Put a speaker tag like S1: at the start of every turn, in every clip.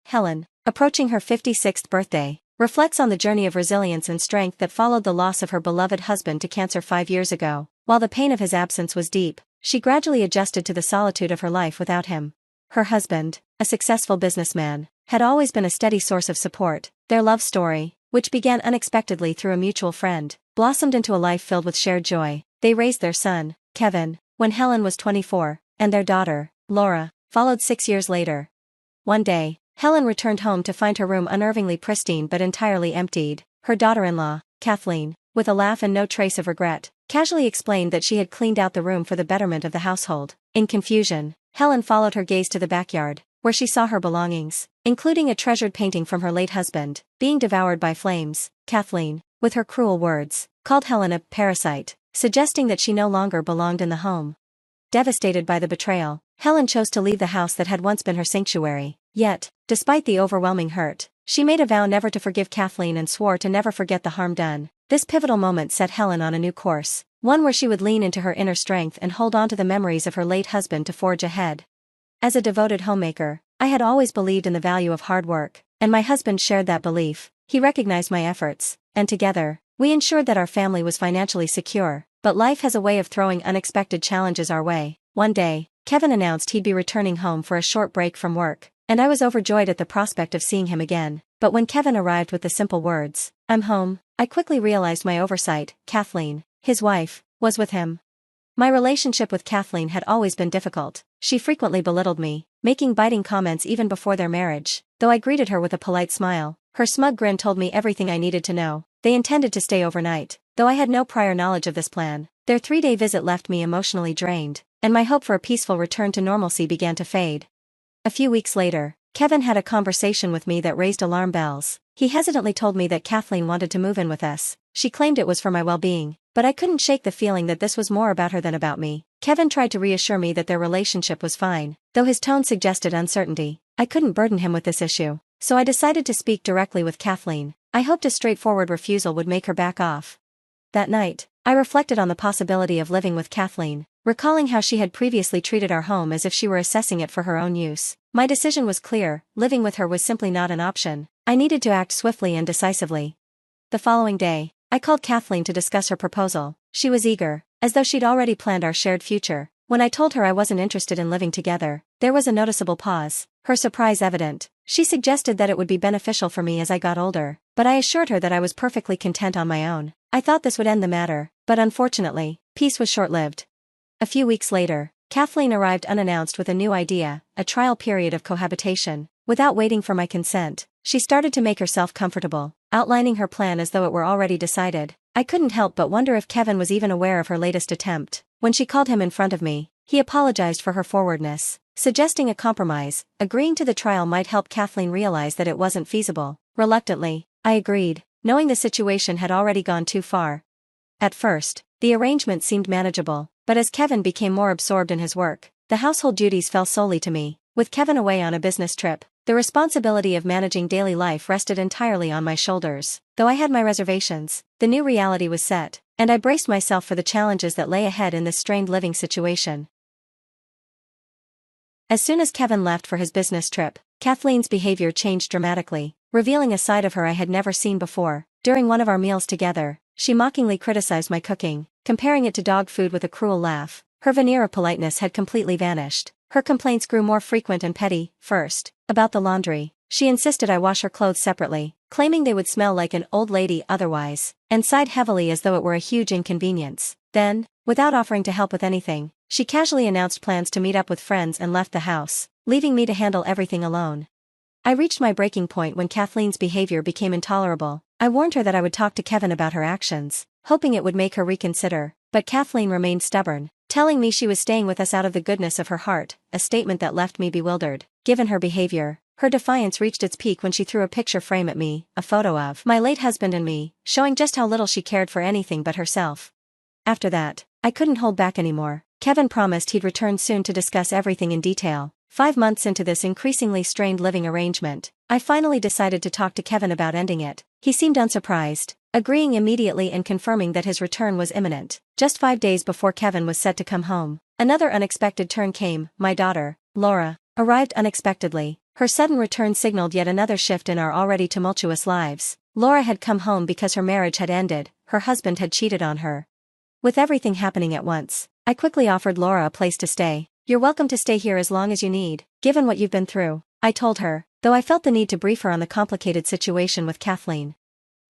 S1: Helen, approaching her 56th birthday, reflects on the journey of resilience and strength that followed the loss of her beloved husband to cancer 5 years ago. While the pain of his absence was deep, she gradually adjusted to the solitude of her life without him. Her husband, a successful businessman, had always been a steady source of support. Their love story, which began unexpectedly through a mutual friend, blossomed into a life filled with shared joy. They raised their son, Kevin, when Helen was 24, and their daughter, Laura, followed 6 years later. One day, Helen returned home to find her room unnervingly pristine but entirely emptied. Her daughter-in-law, Kathleen, with a laugh and no trace of regret, casually explained that she had cleaned out the room for the betterment of the household. In confusion, Helen followed her gaze to the backyard, where she saw her belongings, including a treasured painting from her late husband, being devoured by flames. Kathleen, with her cruel words, called Helen a parasite, suggesting that she no longer belonged in the home. Devastated by the betrayal, Helen chose to leave the house that had once been her sanctuary. Yet, despite the overwhelming hurt, she made a vow never to forgive Kathleen and swore to never forget the harm done. This pivotal moment set Helen on a new course, one where she would lean into her inner strength and hold on to the memories of her late husband to forge ahead. As a devoted homemaker, I had always believed in the value of hard work, and my husband shared that belief. He recognized my efforts, and together, we ensured that our family was financially secure. But life has a way of throwing unexpected challenges our way. One day, Kevin announced he'd be returning home for a short break from work, and I was overjoyed at the prospect of seeing him again. But when Kevin arrived with the simple words, "I'm home," I quickly realized my oversight. Kathleen, his wife, was with him. My relationship with Kathleen had always been difficult. She frequently belittled me, making biting comments even before their marriage. Though I greeted her with a polite smile, her smug grin told me everything I needed to know. They intended to stay overnight, though I had no prior knowledge of this plan. Their 3-day visit left me emotionally drained, and my hope for a peaceful return to normalcy began to fade. A few weeks later, Kevin had a conversation with me that raised alarm bells. He hesitantly told me that Kathleen wanted to move in with us. She claimed it was for my well-being, but I couldn't shake the feeling that this was more about her than about me. Kevin tried to reassure me that their relationship was fine, though his tone suggested uncertainty. I couldn't burden him with this issue, so I decided to speak directly with Kathleen. I hoped a straightforward refusal would make her back off. That night, I reflected on the possibility of living with Kathleen, recalling how she had previously treated our home as if she were assessing it for her own use. My decision was clear: living with her was simply not an option. I needed to act swiftly and decisively. The following day, I called Kathleen to discuss her proposal. She was eager, as though she'd already planned our shared future. When I told her I wasn't interested in living together, there was a noticeable pause, her surprise evident. She suggested that it would be beneficial for me as I got older, but I assured her that I was perfectly content on my own. I thought this would end the matter, but unfortunately, peace was short-lived. A few weeks later, Kathleen arrived unannounced with a new idea: a trial period of cohabitation. Without waiting for my consent, she started to make herself comfortable, outlining her plan as though it were already decided. I couldn't help but wonder if Kevin was even aware of her latest attempt. When she called him in front of me, he apologized for her forwardness, suggesting a compromise. Agreeing to the trial might help Kathleen realize that it wasn't feasible. Reluctantly, I agreed, knowing the situation had already gone too far. At first, the arrangement seemed manageable, but as Kevin became more absorbed in his work, the household duties fell solely to me. With Kevin away on a business trip, the responsibility of managing daily life rested entirely on my shoulders. Though I had my reservations, the new reality was set, and I braced myself for the challenges that lay ahead in this strained living situation. As soon as Kevin left for his business trip, Kathleen's behavior changed dramatically, revealing a side of her I had never seen before. During one of our meals together, she mockingly criticized my cooking, comparing it to dog food with a cruel laugh. Her veneer of politeness had completely vanished. Her complaints grew more frequent and petty. First, about the laundry, she insisted I wash her clothes separately, claiming they would smell like an old lady otherwise, and sighed heavily as though it were a huge inconvenience. Then, without offering to help with anything, she casually announced plans to meet up with friends and left the house, leaving me to handle everything alone. I reached my breaking point when Kathleen's behavior became intolerable. I warned her that I would talk to Kevin about her actions, hoping it would make her reconsider, but Kathleen remained stubborn, telling me she was staying with us out of the goodness of her heart, a statement that left me bewildered. Given her behavior, her defiance reached its peak when she threw a picture frame at me, a photo of my late husband and me, showing just how little she cared for anything but herself. After that, I couldn't hold back anymore. Kevin promised he'd return soon to discuss everything in detail. 5 months into this increasingly strained living arrangement, I finally decided to talk to Kevin about ending it. He seemed unsurprised, agreeing immediately and confirming that his return was imminent. Just 5 days before Kevin was set to come home, another unexpected turn came. My daughter, Laura, arrived unexpectedly. Her sudden return signaled yet another shift in our already tumultuous lives. Laura had come home because her marriage had ended, her husband had cheated on her. With everything happening at once, I quickly offered Laura a place to stay. "You're welcome to stay here as long as you need, given what you've been through," I told her, though I felt the need to brief her on the complicated situation with Kathleen.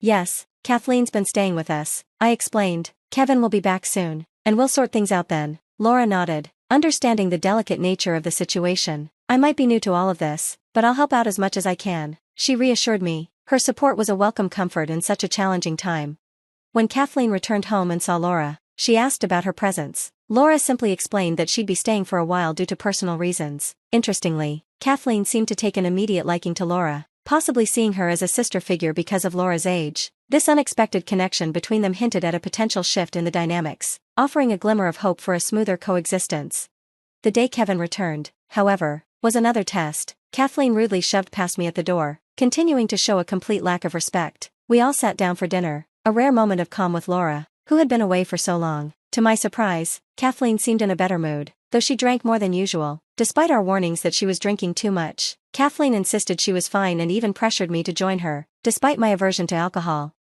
S1: "Yes, Kathleen's been staying with us," I explained. "Kevin will be back soon, and we'll sort things out then." Laura nodded, understanding the delicate nature of the situation. "I might be new to all of this, but I'll help out as much as I can," she reassured me. Her support was a welcome comfort in such a challenging time. When Kathleen returned home and saw Laura, she asked about her presence. Laura simply explained that she'd be staying for a while due to personal reasons. Interestingly, Kathleen seemed to take an immediate liking to Laura, possibly seeing her as a sister figure because of Laura's age. This unexpected connection between them hinted at a potential shift in the dynamics, offering a glimmer of hope for a smoother coexistence. The day Kevin returned, however, was another test. Kathleen rudely shoved past me at the door, continuing to show a complete lack of respect. We all sat down for dinner, a rare moment of calm with Laura, who had been away for so long. To my surprise, Kathleen seemed in a better mood, though she drank more than usual. Despite our warnings that she was drinking too much, Kathleen insisted she was fine and even pressured me to join her, despite my aversion to alcohol.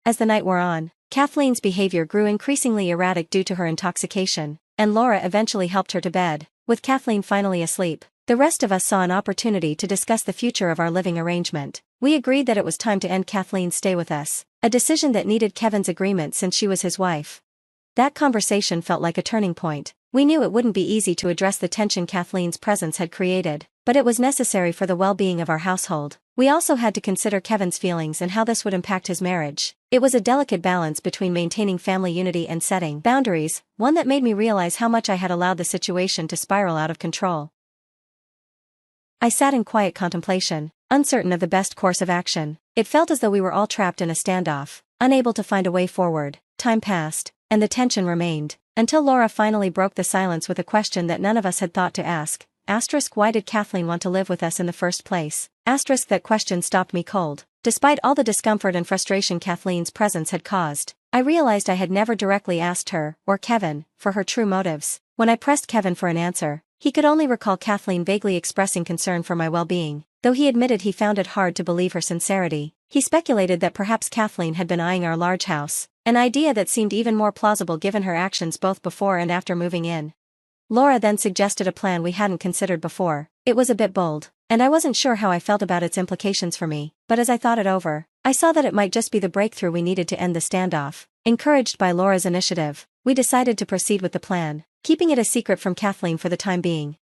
S1: As the night wore on, Kathleen's behavior grew increasingly erratic due to her intoxication, and Laura eventually helped her to bed. With Kathleen finally asleep, the rest of us saw an opportunity to discuss the future of our living arrangement. We agreed that it was time to end Kathleen's stay with us, a decision that needed Kevin's agreement since she was his wife. That conversation felt like a turning point. We knew it wouldn't be easy to address the tension Kathleen's presence had created, but it was necessary for the well-being of our household. We also had to consider Kevin's feelings and how this would impact his marriage. It was a delicate balance between maintaining family unity and setting boundaries, one that made me realize how much I had allowed the situation to spiral out of control. I sat in quiet contemplation, uncertain of the best course of action. It felt as though we were all trapped in a standoff, unable to find a way forward. Time passed, and the tension remained, until Laura finally broke the silence with a question that none of us had thought to ask. Why did Kathleen want to live with us in the first place? That question stopped me cold. Despite all the discomfort and frustration Kathleen's presence had caused, I realized I had never directly asked her, or Kevin, for her true motives. When I pressed Kevin for an answer, he could only recall Kathleen vaguely expressing concern for my well-being, though he admitted he found it hard to believe her sincerity. He speculated that perhaps Kathleen had been eyeing our large house, an idea that seemed even more plausible given her actions both before and after moving in. Laura then suggested a plan we hadn't considered before. It was a bit bold, and I wasn't sure how I felt about its implications for me, but as I thought it over, I saw that it might just be the breakthrough we needed to end the standoff. Encouraged by Laura's initiative, we decided to proceed with the plan, keeping it a secret from Kathleen for the time being.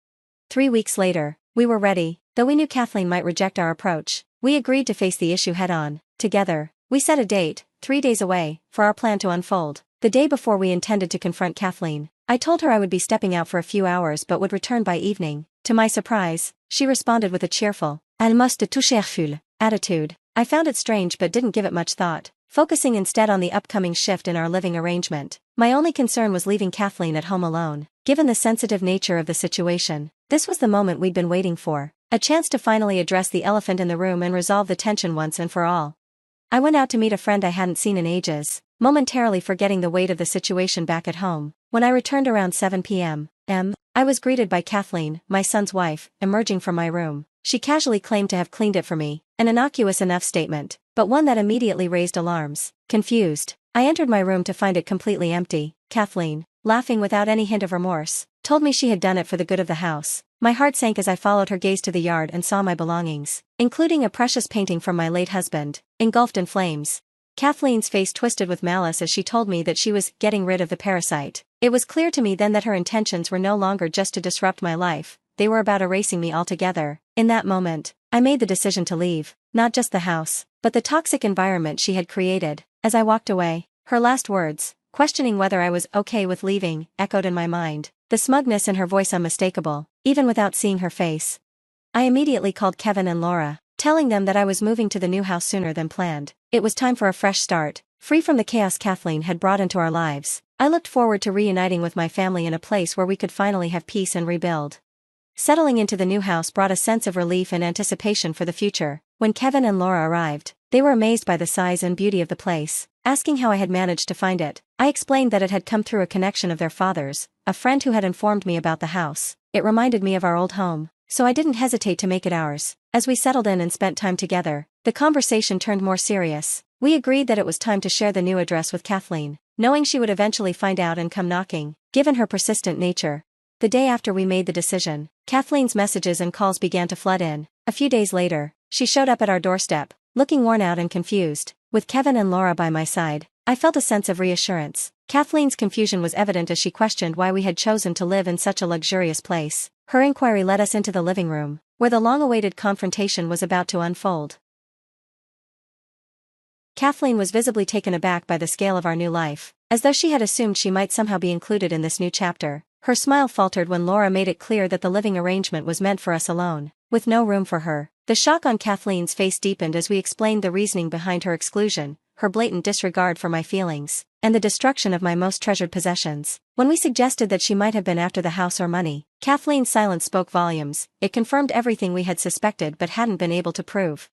S1: 3 weeks later, we were ready, though we knew Kathleen might reject our approach. We agreed to face the issue head-on. Together, we set a date, 3 days away, for our plan to unfold. The day before we intended to confront Kathleen, I told her I would be stepping out for a few hours but would return by evening. To my surprise, she responded with a cheerful, "Elle must tout chercher" attitude. I found it strange but didn't give it much thought, focusing instead on the upcoming shift in our living arrangement. My only concern was leaving Kathleen at home alone. Given the sensitive nature of the situation, this was the moment we'd been waiting for, a chance to finally address the elephant in the room and resolve the tension once and for all. I went out to meet a friend I hadn't seen in ages, momentarily forgetting the weight of the situation back at home. When I returned around 7 p.m., I was greeted by Kathleen, my son's wife, emerging from my room. She casually claimed to have cleaned it for me, an innocuous enough statement, but one that immediately raised alarms. Confused, I entered my room to find it completely empty. Kathleen, laughing without any hint of remorse, told me she had done it for the good of the house. My heart sank as I followed her gaze to the yard and saw my belongings, including a precious painting from my late husband, engulfed in flames. Kathleen's face twisted with malice as she told me that she was getting rid of the parasite. It was clear to me then that her intentions were no longer just to disrupt my life, they were about erasing me altogether. In that moment, I made the decision to leave, not just the house, but the toxic environment she had created. As I walked away, her last words, questioning whether I was okay with leaving, echoed in my mind, the smugness in her voice unmistakable, even without seeing her face. I immediately called Kevin and Laura, telling them that I was moving to the new house sooner than planned. It was time for a fresh start, free from the chaos Kathleen had brought into our lives. I looked forward to reuniting with my family in a place where we could finally have peace and rebuild. Settling into the new house brought a sense of relief and anticipation for the future. When Kevin and Laura arrived, they were amazed by the size and beauty of the place, asking how I had managed to find it. I explained that it had come through a connection of their father's, a friend who had informed me about the house. It reminded me of our old home, so I didn't hesitate to make it ours. As we settled in and spent time together, the conversation turned more serious. We agreed that it was time to share the new address with Kathleen, knowing she would eventually find out and come knocking, given her persistent nature. The day after we made the decision, Kathleen's messages and calls began to flood in. A few days later, she showed up at our doorstep, looking worn out and confused. With Kevin and Laura by my side, I felt a sense of reassurance. Kathleen's confusion was evident as she questioned why we had chosen to live in such a luxurious place. Her inquiry led us into the living room, where the long-awaited confrontation was about to unfold. Kathleen was visibly taken aback by the scale of our new life, as though she had assumed she might somehow be included in this new chapter. Her smile faltered when Laura made it clear that the living arrangement was meant for us alone, with no room for her. The shock on Kathleen's face deepened as we explained the reasoning behind her exclusion, her blatant disregard for my feelings, and the destruction of my most treasured possessions. When we suggested that she might have been after the house or money, Kathleen's silence spoke volumes. It confirmed everything we had suspected but hadn't been able to prove.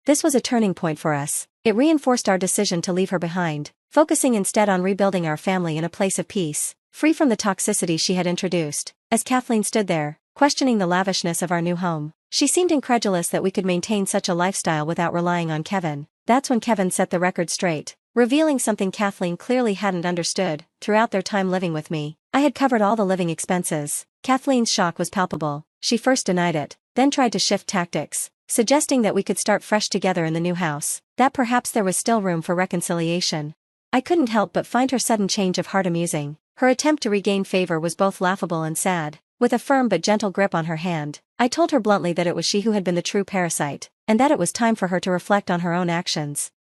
S1: This was a turning point for us. It reinforced our decision to leave her behind, focusing instead on rebuilding our family in a place of peace, free from the toxicity she had introduced. As Kathleen stood there, questioning the lavishness of our new home, she seemed incredulous that we could maintain such a lifestyle without relying on Kevin. That's when Kevin set the record straight, revealing something Kathleen clearly hadn't understood. Throughout their time living with me, I had covered all the living expenses. Kathleen's shock was palpable. She first denied it, then tried to shift tactics, suggesting that we could start fresh together in the new house, that perhaps there was still room for reconciliation. I couldn't help but find her sudden change of heart amusing. Her attempt to regain favor was both laughable and sad. With a firm but gentle grip on her hand, I told her bluntly that it was she who had been the true parasite, and that it was time for her to reflect on her own actions.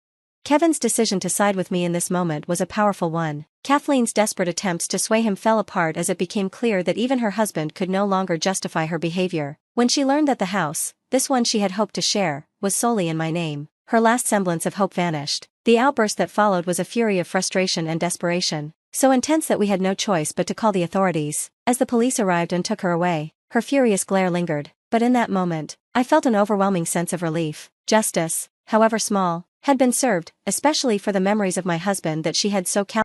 S1: Kevin's decision to side with me in this moment was a powerful one. Kathleen's desperate attempts to sway him fell apart as it became clear that even her husband could no longer justify her behavior. When she learned that the house, this one she had hoped to share, was solely in my name, her last semblance of hope vanished. The outburst that followed was a fury of frustration and desperation, so intense that we had no choice but to call the authorities. As the police arrived and took her away, her furious glare lingered, but in that moment, I felt an overwhelming sense of relief. Justice, however small, had been served, especially for the memories of my husband that she had so